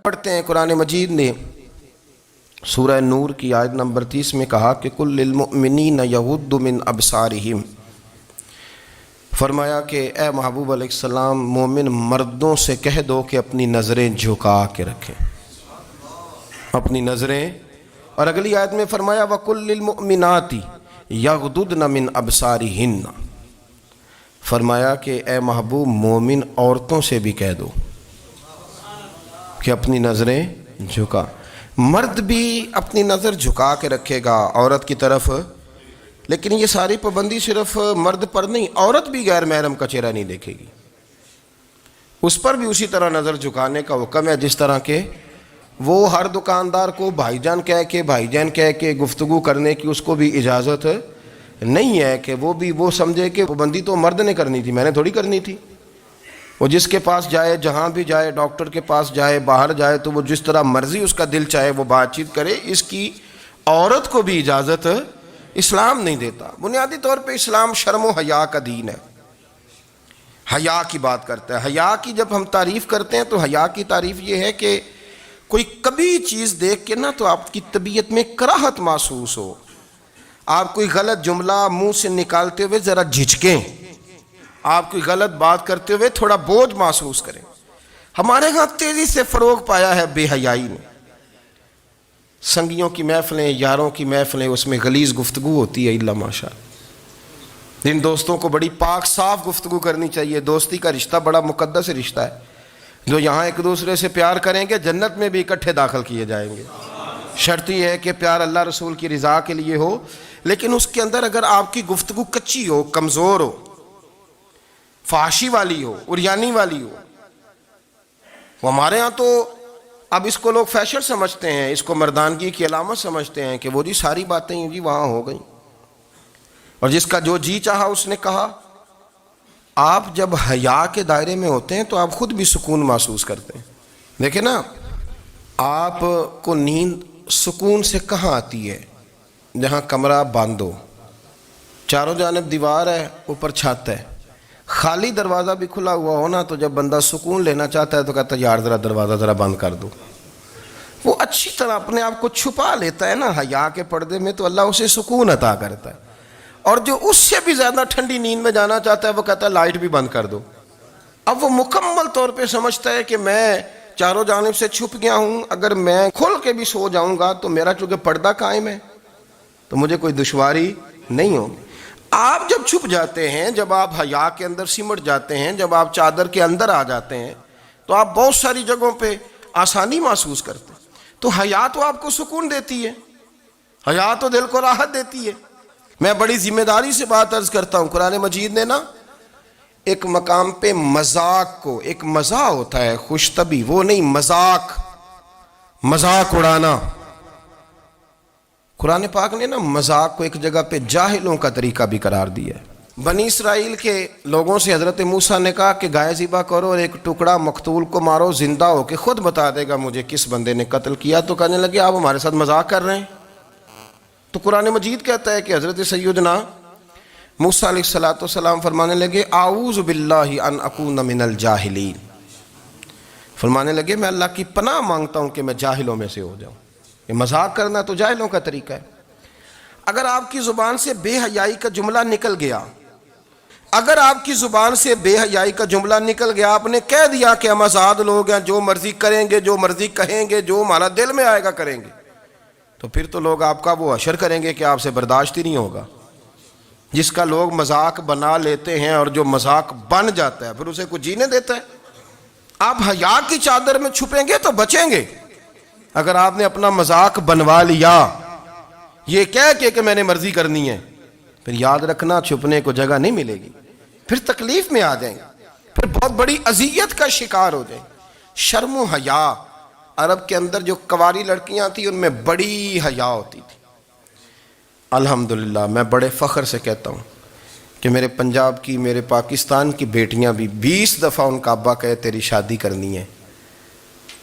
پڑھتے ہیں قرآن مجید نے سورہ نور کی آیت نمبر 30 میں کہا کہ کل للمؤمنین یغضوا من ابصارہم، فرمایا کہ اے محبوب علیہ السلام مومن مردوں سے کہہ دو کہ اپنی نظریں جھکا کے رکھیں، اپنی نظریں. اور اگلی آیت میں فرمایا وَقُلْ لِلْمُؤْمِنَاتِ يَغْضُضْنَ مِنْ أَبْصَارِهِنَّ، فرمایا کہ اے محبوب مومن عورتوں سے بھی کہہ دو کہ اپنی نظریں جھکا. مرد بھی اپنی نظر جھکا کے رکھے گا عورت کی طرف، لیکن یہ ساری پابندی صرف مرد پر نہیں، عورت بھی غیر محرم کا چہرہ نہیں دیکھے گی، اس پر بھی اسی طرح نظر جھکانے کا حکم ہے جس طرح کہ وہ ہر دکاندار کو بھائی جان کہہ کے گفتگو کرنے کی اس کو بھی اجازت نہیں ہے کہ وہ سمجھے کہ پابندی تو مرد نے کرنی تھی، میں نے تھوڑی کرنی تھی. وہ جس کے پاس جائے، جہاں بھی جائے، ڈاکٹر کے پاس جائے، باہر جائے، تو وہ جس طرح مرضی اس کا دل چاہے وہ بات چیت کرے، اس کی عورت کو بھی اجازت اسلام نہیں دیتا. بنیادی طور پہ اسلام شرم و حیا کا دین ہے، حیا کی بات کرتا ہے. حیا کی جب ہم تعریف کرتے ہیں تو حیا کی تعریف یہ ہے کہ کوئی کبھی چیز دیکھ کے نا تو آپ کی طبیعت میں کراہت محسوس ہو، آپ کوئی غلط جملہ منہ سے نکالتے ہوئے ذرا جھجکیں، آپ کوئی غلط بات کرتے ہوئے تھوڑا بوجھ محسوس کریں. ہمارے ہاں تیزی سے فروغ پایا ہے بے حیائی نے. سنگیوں کی محفلیں، یاروں کی محفلیں، اس میں غلیظ گفتگو ہوتی ہے الا ماشاء اللہ. جن دوستوں کو بڑی پاک صاف گفتگو کرنی چاہیے، دوستی کا رشتہ بڑا مقدس رشتہ ہے، جو یہاں ایک دوسرے سے پیار کریں گے جنت میں بھی اکٹھے داخل کیے جائیں گے. شرط یہ ہے کہ پیار اللہ رسول کی رضا کے لیے ہو، لیکن اس کے اندر اگر آپ کی گفتگو کچی ہو، کمزور ہو، فحاشی والی ہو، عریانی والی ہو. وہ ہمارے ہاں تو اب اس کو لوگ فیشن سمجھتے ہیں، اس کو مردانگی کی علامت سمجھتے ہیں کہ وہ جی ساری باتیں جی وہاں ہو گئیں، اور جس کا جو جی چاہا اس نے کہا. آپ جب حیا کے دائرے میں ہوتے ہیں تو آپ خود بھی سکون محسوس کرتے ہیں. دیکھیں نا، آپ کو نیند سکون سے کہاں آتی ہے؟ جہاں کمرہ بند ہو، چاروں جانب دیوار ہے، اوپر چھت ہے، خالی دروازہ بھی کھلا ہوا ہونا تو جب بندہ سکون لینا چاہتا ہے تو کہتا ہے یار ذرا دروازہ ذرا بند کر دو. وہ اچھی طرح اپنے آپ کو چھپا لیتا ہے نا حیا کے پردے میں، تو اللہ اسے سکون عطا کرتا ہے. اور جو اس سے بھی زیادہ ٹھنڈی نیند میں جانا چاہتا ہے وہ کہتا ہے لائٹ بھی بند کر دو. اب وہ مکمل طور پہ سمجھتا ہے کہ میں چاروں جانب سے چھپ گیا ہوں، اگر میں کھل کے بھی سو جاؤں گا تو میرا چونکہ پردہ قائم ہے تو مجھے کوئی دشواری نہیں ہوگی. آپ جب چھپ جاتے ہیں، جب آپ حیا کے اندر سمٹ جاتے ہیں، جب آپ چادر کے اندر آ جاتے ہیں تو آپ بہت ساری جگہوں پہ آسانی محسوس کرتے ہیں. تو حیا تو آپ کو سکون دیتی ہے، حیا تو دل کو راحت دیتی ہے. میں بڑی ذمہ داری سے بات عرض کرتا ہوں، قرآن مجید نے نا ایک مقام پہ مذاق کو، ایک مزاح ہوتا ہے خوش طبی، وہ نہیں، مذاق اڑانا. قرآن پاک نے نا مذاق کو ایک جگہ پہ جاہلوں کا طریقہ بھی قرار دیا ہے. بنی اسرائیل کے لوگوں سے حضرت موسیٰ نے کہا کہ گائے ذبح کرو اور ایک ٹکڑا مقتول کو مارو، زندہ ہو کے خود بتا دے گا مجھے کس بندے نے قتل کیا. تو کہنے لگے آپ ہمارے ساتھ مذاق کر رہے ہیں. تو قرآن مجید کہتا ہے کہ حضرت سیدنا موسیٰ علیہ السلام فرمانے لگے اعوذ باللہ ان اکون من الجاہلین، فرمانے لگے میں اللہ کی پناہ مانگتا ہوں کہ میں جاہلوں میں سے ہو جاؤں. یہ مذاق کرنا تو جاہلوں کا طریقہ ہے. اگر آپ کی زبان سے بے حیائی کا جملہ نکل گیا، اگر آپ کی زبان سے بے حیائی کا جملہ نکل گیا، آپ نے کہہ دیا کہ ہم آزاد لوگ ہیں، جو مرضی کریں گے، جو مرضی کہیں گے، جو ہمارا دل میں آئے گا کریں گے، تو پھر تو لوگ آپ کا وہ حشر کریں گے کہ آپ سے برداشت ہی نہیں ہوگا. جس کا لوگ مذاق بنا لیتے ہیں اور جو مذاق بن جاتا ہے پھر اسے کچھ جینے دیتا ہے. آپ حیا کی چادر میں چھپیں گے تو بچیں گے. اگر آپ نے اپنا مذاق بنوا لیا یہ کہہ کے کہ میں نے مرضی کرنی ہے، پھر یاد رکھنا چھپنے کو جگہ نہیں ملے گی، پھر تکلیف میں آ جائیں گے، پھر بہت بڑی اذیت کا شکار ہو جائیں. شرم و حیا، عرب کے اندر جو کنواری لڑکیاں تھیں ان میں بڑی حیا ہوتی تھی. الحمدللہ میں بڑے فخر سے کہتا ہوں کہ میرے پنجاب کی، میرے پاکستان کی بیٹیاں بھی 20 دفعہ ان کا ابا کہے تیری شادی کرنی ہے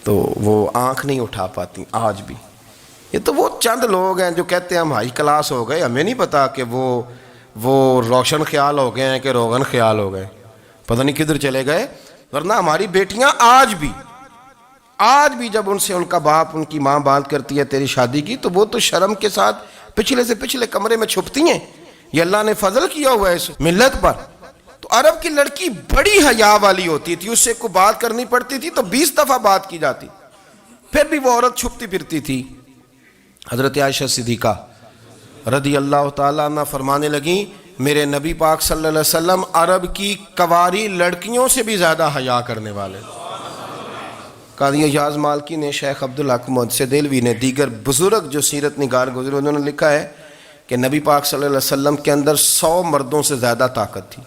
تو وہ آنکھ نہیں اٹھا پاتی آج بھی. یہ تو وہ چند لوگ ہیں جو کہتے ہیں ہم ہائی کلاس ہو گئے, ہمیں نہیں پتا کہ وہ روشن خیال ہو گئے ہیں کہ روغن خیال ہو گئے, پتہ نہیں کدھر چلے گئے. ورنہ ہماری بیٹیاں آج بھی جب ان سے ان کا باپ ان کی ماں بات کرتی ہے تیری شادی کی, تو وہ تو شرم کے ساتھ پچھلے سے پچھلے کمرے میں چھپتی ہیں. یہ اللہ نے فضل کیا ہوا ہے اس ملت پر. تو عرب کی لڑکی بڑی حیا والی ہوتی تھی, اس سے کوئی بات کرنی پڑتی تھی تو 20 دفعہ بات کی جاتی, پھر بھی وہ عورت چھپتی پھرتی تھی. حضرت عائشہ صدیقہ رضی اللہ تعالیٰ عنہ فرمانے لگیں میرے نبی پاک صلی اللہ علیہ وسلم عرب کی کواری لڑکیوں سے بھی زیادہ حیا کرنے والے. قاضی اعجاز مالکی نے, شیخ عبدالحق محدث دہلوی نے, دیگر بزرگ جو سیرت نگار گزرے انہوں نے لکھا ہے کہ نبی پاک صلی اللہ علیہ وسلم کے اندر 100 مردوں سے زیادہ طاقت تھی.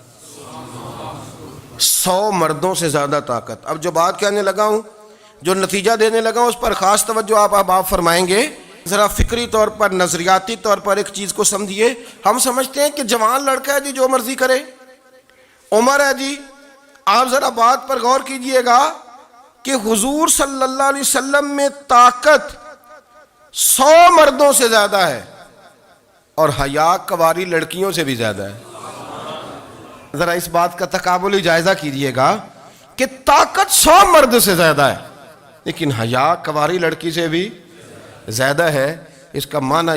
100 مردوں سے زیادہ طاقت. اب جو بات کہنے لگا ہوں, جو نتیجہ دینے لگا ہوں, اس پر خاص توجہ آپ فرمائیں گے. ذرا فکری طور پر, نظریاتی طور پر ایک چیز کو سمجھیے. ہم سمجھتے ہیں کہ جوان لڑکا ہے جی جو مرضی کرے, عمر ہے جی. آپ ذرا بات پر غور کیجئے گا کہ حضور صلی اللہ علیہ وسلم میں طاقت 100 مردوں سے زیادہ ہے اور حیا کواری لڑکیوں سے بھی زیادہ ہے. ذرا اس بات کا تقابلی جائزہ کیجئے گا کہ طاقت 100 مرد سے زیادہ ہے لیکن حیا کواری لڑکی سے بھی زیادہ ہے. اس کا معنی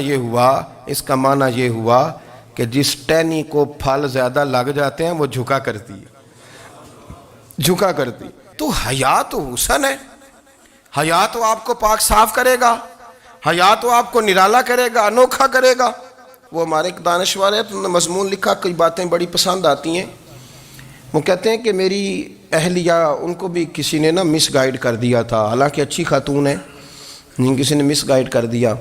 یہ ہوا کہ جس ٹہنی کو پھل زیادہ لگ جاتے ہیں وہ جھکا کرتی. تو حیا تو حسن ہے, حیا تو آپ کو پاک صاف کرے گا, حیا تو آپ کو نرالا کرے گا, انوکھا کرے گا. وہ ہمارے ایک دانشور ہے, تو انہوں نے مضمون لکھا, کئی باتیں بڑی پسند آتی ہیں. وہ کہتے ہیں کہ میری اہلیہ, ان کو بھی کسی نے مس گائیڈ کر دیا تھا, حالانکہ اچھی خاتون ہے, کسی نے مس گائیڈ کر دیا.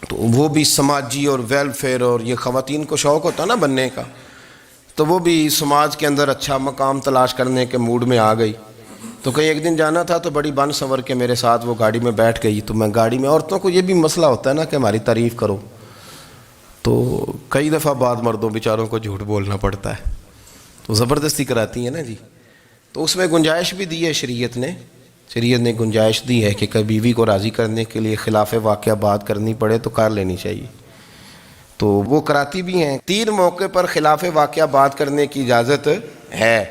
تو وہ بھی سماجی اور ویلفیئر اور یہ خواتین کو شوق ہوتا نا بننے کا, تو وہ بھی سماج کے اندر اچھا مقام تلاش کرنے کے موڈ میں آ گئی. تو کہیں ایک دن جانا تھا تو بڑی بن سنور کے میرے ساتھ وہ گاڑی میں بیٹھ گئی. تو میں گاڑی میں, عورتوں کو یہ بھی مسئلہ ہوتا ہے نا کہ ہماری تعریف کرو, تو کئی دفعہ بعد مردوں بیچاروں کو جھوٹ بولنا پڑتا ہے, تو زبردستی کراتی ہیں نا جی. تو اس میں گنجائش بھی دی ہے شریعت نے گنجائش دی ہے کہ کبھی بیوی کو راضی کرنے کے لیے خلاف واقعہ بات کرنی پڑے تو کر لینی چاہیے. تو وہ کراتی بھی ہیں. 3 موقع پر خلاف واقعہ بات کرنے کی اجازت ہے.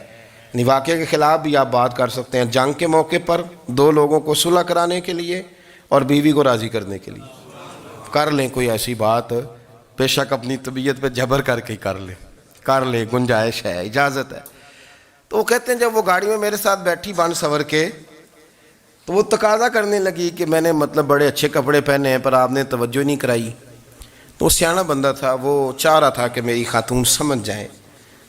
واقعے کے خلاف بھی آپ بات کر سکتے ہیں. جنگ کے موقع پر 2 لوگوں کو صلح کرانے کے لیے اور بیوی کو راضی کرنے کے لیے کر لیں کوئی ایسی بات, بے شک اپنی طبیعت پہ جبر کر کے کر لیں, گنجائش ہے, اجازت ہے. تو وہ کہتے ہیں جب وہ گاڑی میں میرے ساتھ بیٹھی بن سنور کے, تو وہ تقاضا کرنے لگی کہ میں نے بڑے اچھے کپڑے پہنے ہیں پر آپ نے توجہ نہیں کرائی. تو وہ سیاںا بندہ تھا, وہ چاہ رہا تھا کہ میری خاتون سمجھ جائیں.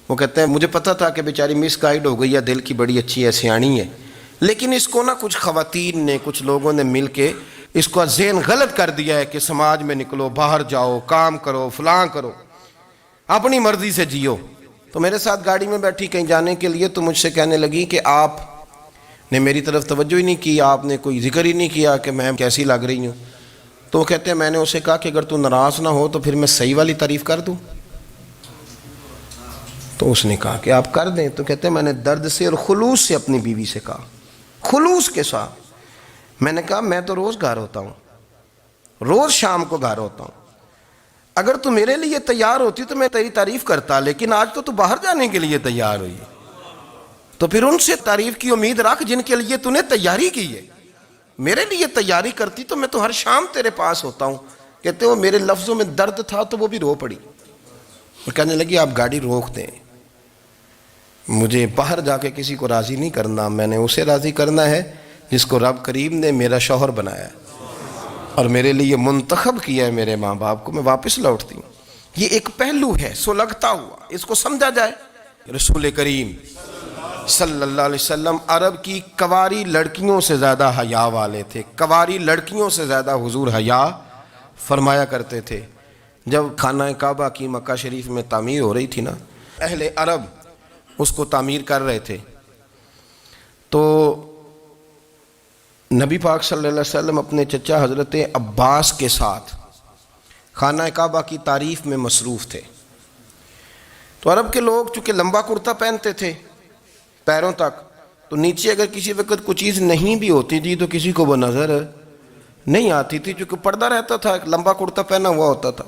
وہ کہتے ہیں مجھے پتہ تھا کہ بیچاری مس گائیڈ ہو گئی ہے, دل کی بڑی اچھی ہے, سیاਣੀ ہے, لیکن اس کو کچھ خواتین نے, کچھ لوگوں نے مل کے اس کو ذہن غلط کر دیا ہے کہ سماج میں نکلو, باہر جاؤ, کام کرو, فلاں کرو, اپنی مرضی سے جیو. تو میرے ساتھ گاڑی میں بیٹھی کہیں جانے کے لیے, تو مجھ سے کہنے لگی کہ آپ نے میری طرف توجہ ہی نہیں کی, آپ نے کوئی ذکر ہی نہیں کیا کہ میں کیسی لگ رہی ہوں. تو وہ کہتے ہیں میں نے اسے کہا کہ اگر تو ناراض نہ ہو تو پھر میں صحیح والی تعریف کر دوں. تو اس نے کہا کہ آپ کر دیں. تو کہتے ہیں میں نے درد سے اور خلوص سے اپنی بیوی سے کہا, خلوص کے ساتھ. میں نے کہا میں تو روز گھر ہوتا ہوں, روز شام کو گھر ہوتا ہوں, اگر تو میرے لیے تیار ہوتی تو میں تیری تعریف کرتا, لیکن آج تو باہر جانے کے لیے تیار ہوئی, تو پھر ان سے تعریف کی امید رکھ جن کے لیے تو نے تیاری کی ہے. میرے لیے تیاری کرتی تو میں تو ہر شام تیرے پاس ہوتا ہوں. کہتے وہ میرے لفظوں میں درد تھا تو وہ بھی رو پڑی. اور کہنے لگی آپ گاڑی روک دیں, مجھے باہر جا کے کسی کو راضی نہیں کرنا, میں نے اسے راضی کرنا ہے جس کو رب کریم نے میرا شوہر بنایا اور میرے لیے منتخب کیا ہے, میرے ماں باپ کو. میں واپس لوٹتی ہوں. یہ ایک پہلو ہے سلگتا ہوا, اس کو سمجھا جائے. رسول کریم صلی اللہ علیہ وسلم عرب کی کواری لڑکیوں سے زیادہ حیا والے تھے, کواری لڑکیوں سے زیادہ حضور حیا فرمایا کرتے تھے. جب خانہ کعبہ کی مکہ شریف میں تعمیر ہو رہی تھی نا, اہل عرب اس کو تعمیر کر رہے تھے, تو نبی پاک صلی اللہ علیہ وسلم اپنے چچا حضرت عباس کے ساتھ خانہ کعبہ کی تعریف میں مصروف تھے. تو عرب کے لوگ چونکہ لمبا کرتا پہنتے تھے پیروں تک, تو نیچے اگر کسی وقت کوئی چیز نہیں بھی ہوتی تھی تو کسی کو وہ نظر نہیں آتی تھی، چونکہ پردہ رہتا تھا، ایک لمبا کرتا پہنا ہوا ہوتا تھا۔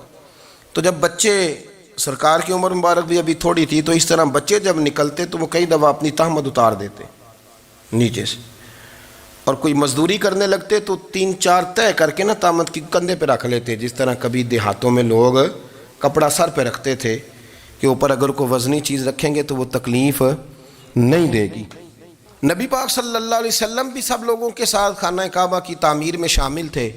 تو جب بچے، سرکار کی عمر مبارک بھی ابھی تھوڑی تھی، تو اس طرح بچے جب نکلتے تو وہ کئی دفعہ اپنی تہمت اتار دیتے نیچے سے، اور کوئی مزدوری کرنے لگتے تو 3-4 طے کر کے نا تہمت کی کندھے پہ رکھ لیتے، جس طرح کبھی دیہاتوں میں لوگ کپڑا سر پہ رکھتے تھے کہ اوپر اگر کوئی وزنی چیز رکھیں گے تو وہ تکلیف نہیں دے گی۔ نبی پاک صلی اللہ علیہ وسلم بھی سب لوگوں کے ساتھ خانہ کعبہ کی تعمیر میں شامل تھے۔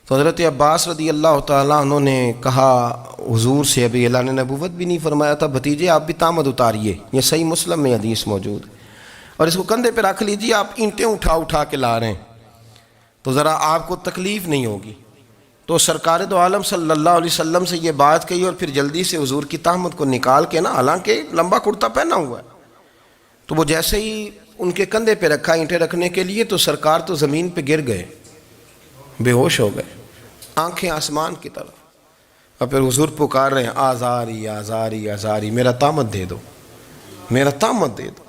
تو حضرت عباس رضی اللہ تعالیٰ عنہ نے کہا حضور سے، ابھی اعلان نبوت بھی نہیں فرمایا تھا، بھتیجے آپ بھی تہمت اتاریے، یہ صحیح مسلم میں حدیث موجود ہے، اور اس کو کندھے پہ رکھ لیجیے، آپ اینٹیں اٹھا اٹھا کے لا رہے ہیں تو ذرا آپ کو تکلیف نہیں ہوگی۔ تو سرکار دو عالم صلی اللہ علیہ وسلم سے یہ بات کہی، اور پھر جلدی سے حضور کی تہمت کو نکال کے نا، حالانکہ لمبا کرتا پہنا ہوا ہے، تو وہ جیسے ہی ان کے کندھے پہ رکھا اینٹیں رکھنے کے لیے، تو سرکار تو زمین پہ گر گئے، بے ہوش ہو گئے، آنکھیں آسمان کی طرف، اور پھر حضور پکار رہے ہیں آزاری آزاری آزاری، میرا تہمت دے دو، میرا تہمت دے دو۔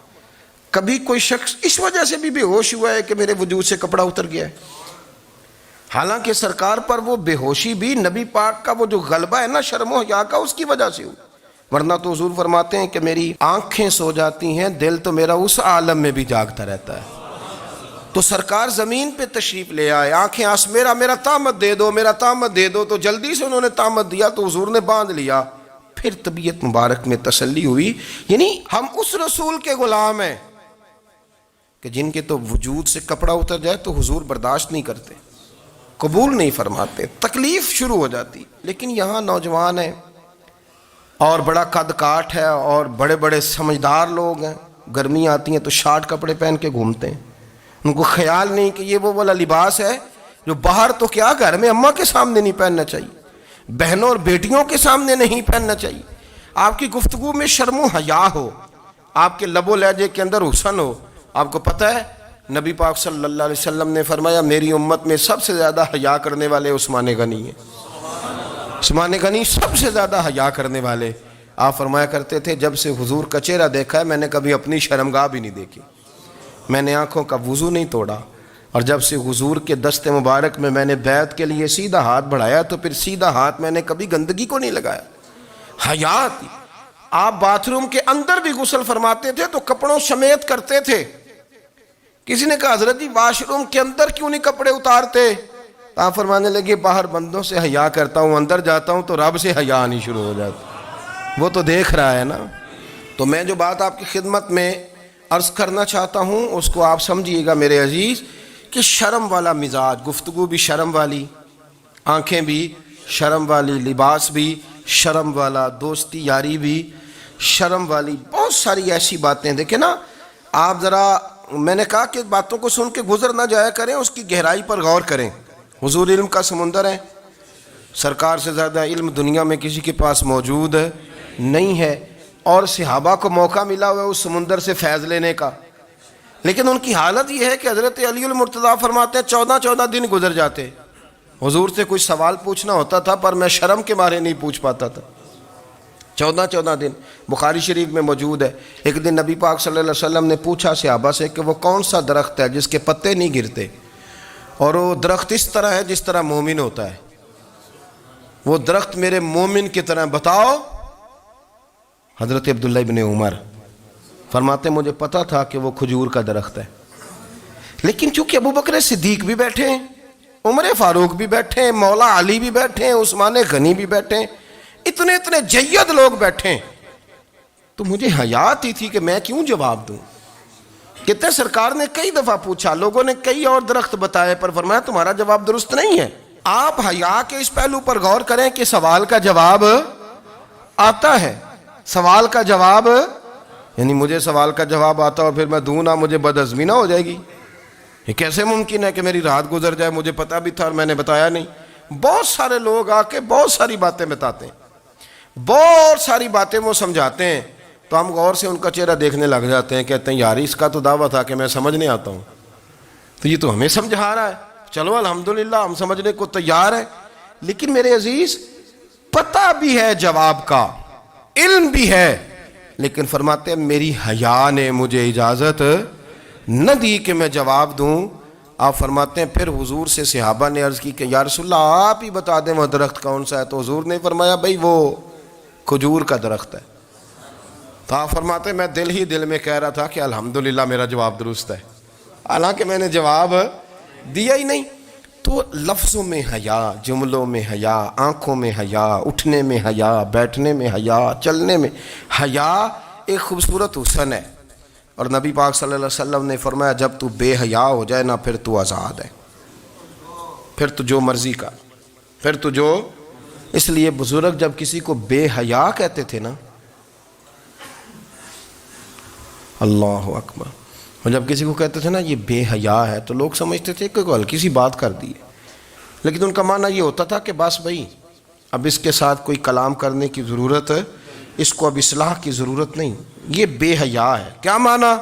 کبھی کوئی شخص اس وجہ سے بھی بے ہوش ہوا ہے کہ میرے وجود سے کپڑا اتر گیا ہے؟ حالانکہ سرکار پر وہ بے ہوشی بھی نبی پاک کا وہ جو غلبہ ہے نا شرم و حیا کا، اس کی وجہ سے ہوئی، ورنہ تو حضور فرماتے ہیں کہ میری آنکھیں سو جاتی ہیں، دل تو میرا اس عالم میں بھی جاگتا رہتا ہے۔ تو سرکار زمین پہ تشریف لے آئے، آنکھیں میرا تہمت دے دو، میرا تہمت دے دو، تو جلدی سے انہوں نے تہمت دیا تو حضور نے باندھ لیا، پھر طبیعت مبارک میں تسلی ہوئی۔ یعنی ہم اس رسول کے غلام ہیں کہ جن کے تو وجود سے کپڑا اتر جائے تو حضور برداشت نہیں کرتے، قبول نہیں فرماتے، تکلیف شروع ہو جاتی۔ لیکن یہاں نوجوان ہیں اور بڑا قد کاٹ ہے اور بڑے بڑے سمجھدار لوگ ہیں، گرمی آتی ہیں تو شارٹ کپڑے پہن کے گھومتے ہیں، ان کو خیال نہیں کہ یہ وہ والا لباس ہے جو باہر تو کیا گھر میں اماں کے سامنے نہیں پہننا چاہیے، بہنوں اور بیٹیوں کے سامنے نہیں پہننا چاہیے۔ آپ کی گفتگو میں شرم و حیا ہو، آپ کے لب و لہجے کے اندر حسن ہو۔ آپ کو پتہ ہے نبی پاک صلی اللہ علیہ وسلم نے فرمایا میری امت میں سب سے زیادہ حیا کرنے والے عثمان غنی ہیں، عثمان غنی سب سے زیادہ حیا کرنے والے۔ آپ فرمایا کرتے تھے جب سے حضور کا چہرہ دیکھا ہے میں نے کبھی اپنی شرمگاہ بھی نہیں دیکھی، میں نے آنکھوں کا وضو نہیں توڑا، اور جب سے حضور کے دست مبارک میں نے بیعت کے لیے سیدھا ہاتھ بڑھایا تو پھر سیدھا ہاتھ میں نے کبھی گندگی کو نہیں لگایا۔ حیا تھی۔ آپ باتھ روم کے اندر بھی غسل فرماتے تھے تو کپڑوں سمیت کرتے تھے۔ کسی نے کہا حضرت جی واش روم کے اندر کیوں نہیں کپڑے اتارتے؟ آپ فرمانے لگے باہر بندوں سے حیا کرتا ہوں، اندر جاتا ہوں تو رب سے حیا آنی شروع ہو جاتی، وہ تو دیکھ رہا ہے نا۔ تو میں جو بات آپ کی خدمت میں عرض کرنا چاہتا ہوں اس کو آپ سمجھیے گا میرے عزیز، کہ شرم والا مزاج، گفتگو بھی شرم والی، آنکھیں بھی شرم والی، لباس بھی شرم والا، دوستی یاری بھی شرم والی، بہت ساری ایسی باتیں۔ دیکھیں نا آپ ذرا، میں نے کہا کہ باتوں کو سن کے گزر نہ جایا کریں، اس کی گہرائی پر غور کریں۔ حضور علم کا سمندر ہے، سرکار سے زیادہ علم دنیا میں کسی کے پاس موجود نہیں ہے، اور صحابہ کو موقع ملا ہوا ہے اس سمندر سے فیض لینے کا، لیکن ان کی حالت یہ ہے کہ حضرت علی المرتضیٰ فرماتے ہیں 14 دن گزر جاتے، حضور سے کوئی سوال پوچھنا ہوتا تھا پر میں شرم کے مارے نہیں پوچھ پاتا تھا۔ 14 دن بخاری شریف میں موجود ہے۔ ایک دن نبی پاک صلی اللہ علیہ وسلم نے پوچھا صحابہ سے کہ وہ کون سا درخت ہے جس کے پتے نہیں گرتے، اور وہ درخت اس طرح ہے جس طرح مومن ہوتا ہے، وہ درخت میرے مومن کی طرح بتاؤ۔ حضرت عبداللہ ابن عمر فرماتے مجھے پتا تھا کہ وہ کھجور کا درخت ہے، لیکن چونکہ ابو بکر صدیق بھی بیٹھے ہیں، عمر فاروق بھی بیٹھے ہیں، مولا علی بھی بیٹھے ہیں، عثمان غنی بھی بیٹھے ہیں، اتنے جید لوگ بیٹھے ہیں، تو مجھے حیا آتی تھی کہ میں کیوں جواب دوں۔ کہتے سرکار نے کئی دفعہ پوچھا، لوگوں نے کئی اور درخت بتائے، پر فرمایا تمہارا جواب درست نہیں ہے۔ آپ حیا کے اس پہلو پر غور کریں کہ سوال کا جواب آتا ہے، سوال کا جواب، یعنی مجھے سوال کا جواب آتا اور پھر میں دوں نہ، مجھے بدعزمی نہ ہو جائے گی؟ یہ کیسے ممکن ہے کہ میری رات گزر جائے، مجھے پتا بھی تھا اور میں نے بتایا نہیں؟ بہت سارے لوگ آ کے بہت ساری باتیں بتاتے ہیں، بہت ساری باتیں وہ سمجھاتے ہیں، تو ہم غور سے ان کا چہرہ دیکھنے لگ جاتے ہیں، کہتے ہیں یار اس کا تو دعویٰ تھا کہ میں سمجھنے آتا ہوں، تو یہ تو ہمیں سمجھا رہا ہے، چلو الحمدللہ ہم سمجھنے کو تیار ہیں۔ لیکن میرے عزیز پتہ بھی ہے جواب کا، علم بھی ہے، لیکن فرماتے ہیں میری حیا نے مجھے اجازت نہ دی کہ میں جواب دوں. آپ فرماتے ہیں پھر حضور سے صحابہ نے عرض کی کہ یا رسول اللہ آپ ہی بتا دیں وہ درخت کون سا ہے. تو حضور نے فرمایا بھئی وہ کھجور کا درخت ہے. تو آپ فرماتے ہیں میں دل ہی دل میں کہہ رہا تھا کہ الحمدللہ میرا جواب درست ہے، حالانکہ میں نے جواب دیا ہی نہیں. تو لفظوں میں حیا، جملوں میں حیا، آنکھوں میں حیا، اٹھنے میں حیا، بیٹھنے میں حیا، چلنے میں حیا ایک خوبصورت حسن ہے. اور نبی پاک صلی اللہ علیہ وسلم نے فرمایا جب تو بے حیا ہو جائے نا پھر تو آزاد ہے، پھر تو جو مرضی کا، پھر تو جو. اس لیے بزرگ جب کسی کو بے حیا کہتے تھے نا، اللہ اکبر، اور جب کسی کو کہتے تھے نا یہ بے حیا ہے تو لوگ سمجھتے تھے کہ کوئی ہلکی سی بات کر دی ہے، لیکن ان کا معنی یہ ہوتا تھا کہ بس بھائی اب اس کے ساتھ کوئی کلام کرنے کی ضرورت ہے، اس کو اب اصلاح کی ضرورت نہیں، یہ بے حیا ہے. کیا معنی؟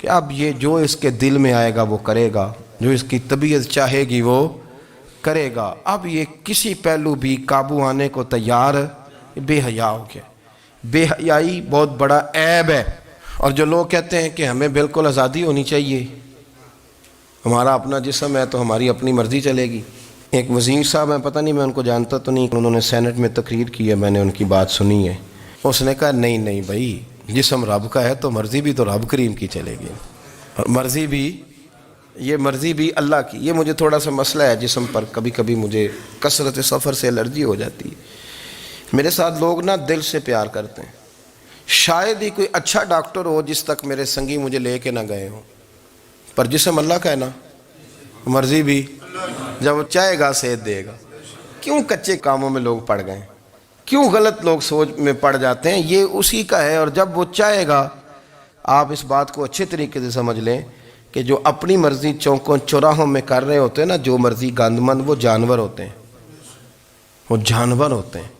کہ اب یہ جو اس کے دل میں آئے گا وہ کرے گا، جو اس کی طبیعت چاہے گی وہ کرے گا، اب یہ کسی پہلو بھی قابو آنے کو تیار بے حیا ہو گیا. بے حیائی بہت بڑا عیب ہے. اور جو لوگ کہتے ہیں کہ ہمیں بالکل آزادی ہونی چاہیے، ہمارا اپنا جسم ہے تو ہماری اپنی مرضی چلے گی. ایک وزیر صاحب ہیں، پتہ نہیں میں ان کو جانتا تو نہیں، انہوں نے سینٹ میں تقریر کی ہے، میں نے ان کی بات سنی ہے. اس نے کہا نہیں بھائی جسم رب کا ہے تو مرضی بھی تو رب کریم کی چلے گی، اور مرضی بھی اللہ کی. یہ مجھے تھوڑا سا مسئلہ ہے جسم پر، کبھی کبھی مجھے کثرت سفر سے الرجی ہو جاتی ہے. میرے ساتھ لوگ نا دل سے پیار کرتے ہیں، شاید ہی کوئی اچھا ڈاکٹر ہو جس تک میرے سنگی مجھے لے کے نہ گئے ہوں، پر جسم اللہ کا ہے نا، مرضی بھی جب وہ چاہے گا صحت دے گا. کیوں کچے کاموں میں لوگ پڑ گئے، کیوں غلط لوگ سوچ میں پڑ جاتے ہیں؟ یہ اسی کا ہے. اور جب وہ چاہے گا، آپ اس بات کو اچھے طریقے سے سمجھ لیں کہ جو اپنی مرضی چوکوں چوراہوں میں کر رہے ہوتے ہیں نا، جو مرضی گندمند، وہ جانور ہوتے ہیں، وہ جانور ہوتے ہیں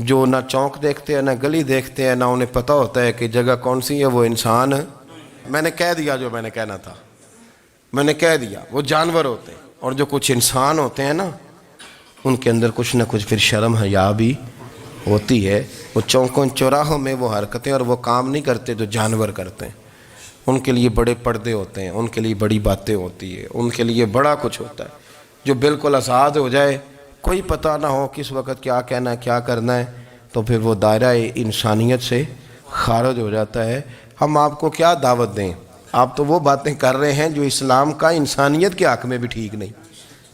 جو نہ چونک دیکھتے ہیں نہ گلی دیکھتے ہیں، نہ انہیں پتہ ہوتا ہے کہ جگہ کون سی ہے. وہ انسان، میں نے کہہ دیا جو میں نے کہنا تھا، میں نے کہہ دیا، وہ جانور ہوتے ہیں. اور جو کچھ انسان ہوتے ہیں نا، ان کے اندر کچھ نہ کچھ پھر شرم حیا بھی ہوتی ہے. وہ چوکوں چوراہوں میں وہ حرکتیں اور وہ کام نہیں کرتے جو جانور کرتے ہیں. ان کے لیے بڑے پردے ہوتے ہیں، ان کے لیے بڑی باتیں ہوتی ہے، ان کے لیے بڑا کچھ ہوتا ہے. جو بالکل آزاد ہو جائے، کوئی پتہ نہ ہو کس وقت کیا کہنا ہے کیا کرنا ہے، تو پھر وہ دائرہ انسانیت سے خارج ہو جاتا ہے. ہم آپ کو کیا دعوت دیں؟ آپ تو وہ باتیں کر رہے ہیں جو اسلام کا انسانیت کے حق میں بھی ٹھیک نہیں.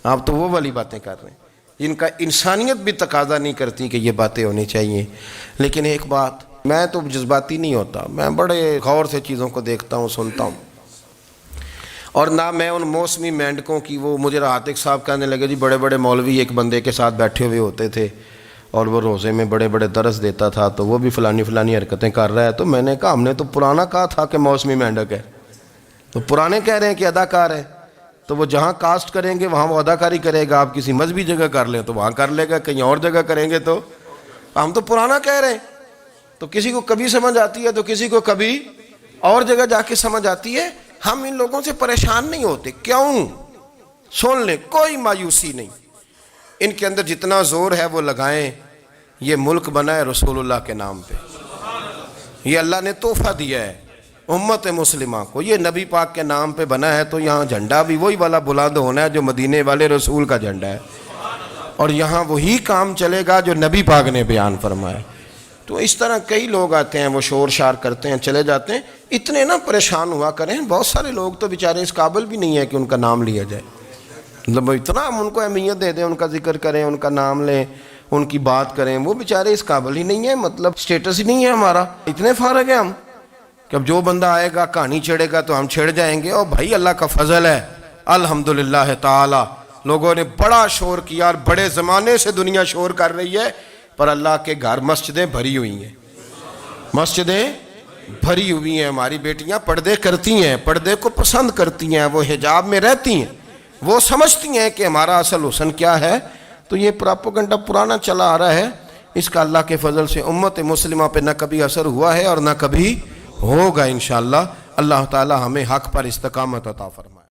آپ تو وہ والی باتیں کر رہے ہیں جن کا انسانیت بھی تقاضا نہیں کرتی کہ یہ باتیں ہونی چاہیے. لیکن ایک بات، میں تو جذباتی نہیں ہوتا، میں بڑے غور سے چیزوں کو دیکھتا ہوں، سنتا ہوں. اور نہ میں ان موسمی مینڈکوں کی، وہ مجھے عاتق صاحب کہنے لگے جی بڑے بڑے مولوی ایک بندے کے ساتھ بیٹھے ہوئے ہوتے تھے اور وہ روزے میں بڑے بڑے درس دیتا تھا تو وہ بھی فلانی حرکتیں کر رہا ہے. تو میں نے کہا ہم نے تو پرانا کہا تھا کہ موسمی مینڈک ہے، تو پرانے کہہ رہے ہیں کہ اداکار ہے. تو وہ جہاں کاسٹ کریں گے وہاں وہ اداکاری کرے گا. آپ کسی مذہبی جگہ کر لیں تو وہاں کر لے گا، کہیں اور جگہ کریں گے تو ہم تو پرانا کہہ رہے ہیں. تو کسی کو کبھی سمجھ آتی ہے تو کسی کو کبھی اور جگہ جا کے سمجھ آتی ہے. ہم ان لوگوں سے پریشان نہیں ہوتے. کیوں؟ سن لیں، کوئی مایوسی نہیں. ان کے اندر جتنا زور ہے وہ لگائیں. یہ ملک بنا ہے رسول اللہ کے نام پہ، یہ اللہ نے تحفہ دیا ہے امت مسلمہ کو. یہ نبی پاک کے نام پہ بنا ہے تو یہاں جھنڈا بھی وہی والا بلند ہونا ہے جو مدینے والے رسول کا جھنڈا ہے، اور یہاں وہی کام چلے گا جو نبی پاک نے بیان فرمایا. تو اس طرح کئی لوگ آتے ہیں، وہ شور شار کرتے ہیں، چلے جاتے ہیں. اتنے نہ پریشان ہوا کریں. بہت سارے لوگ تو بیچارے اس قابل بھی نہیں ہے کہ ان کا نام لیا جائے. مطلب اتنا ہم ان کو اہمیت دے دیں، ان کا ذکر کریں، ان کا نام لیں، ان کی بات کریں. وہ بیچارے اس قابل ہی نہیں ہے، مطلب سٹیٹس ہی نہیں ہے ہمارا. اتنے فارغ ہیں ہم کہ اب جو بندہ آئے گا کہانی چھیڑے گا تو ہم چھیڑ جائیں گے. اور بھائی اللہ کا فضل ہے الحمدللہ تعالی، لوگوں نے بڑا شور کیا اور بڑے زمانے سے دنیا شور کر رہی ہے، پر اللہ کے گھر مسجدیں بھری ہوئی ہیں، مسجدیں بھری ہوئی ہیں. ہماری بیٹیاں پردے کرتی ہیں، پردے کو پسند کرتی ہیں، وہ حجاب میں رہتی ہیں، وہ سمجھتی ہیں کہ ہمارا اصل حسن کیا ہے. تو یہ پراپوگنڈا پرانا چلا آ رہا ہے. اس کا اللہ کے فضل سے امت مسلمہ پہ نہ کبھی اثر ہوا ہے اور نہ کبھی ہوگا انشاءاللہ. اللہ تعالی ہمیں حق پر استقامت عطا فرمائے.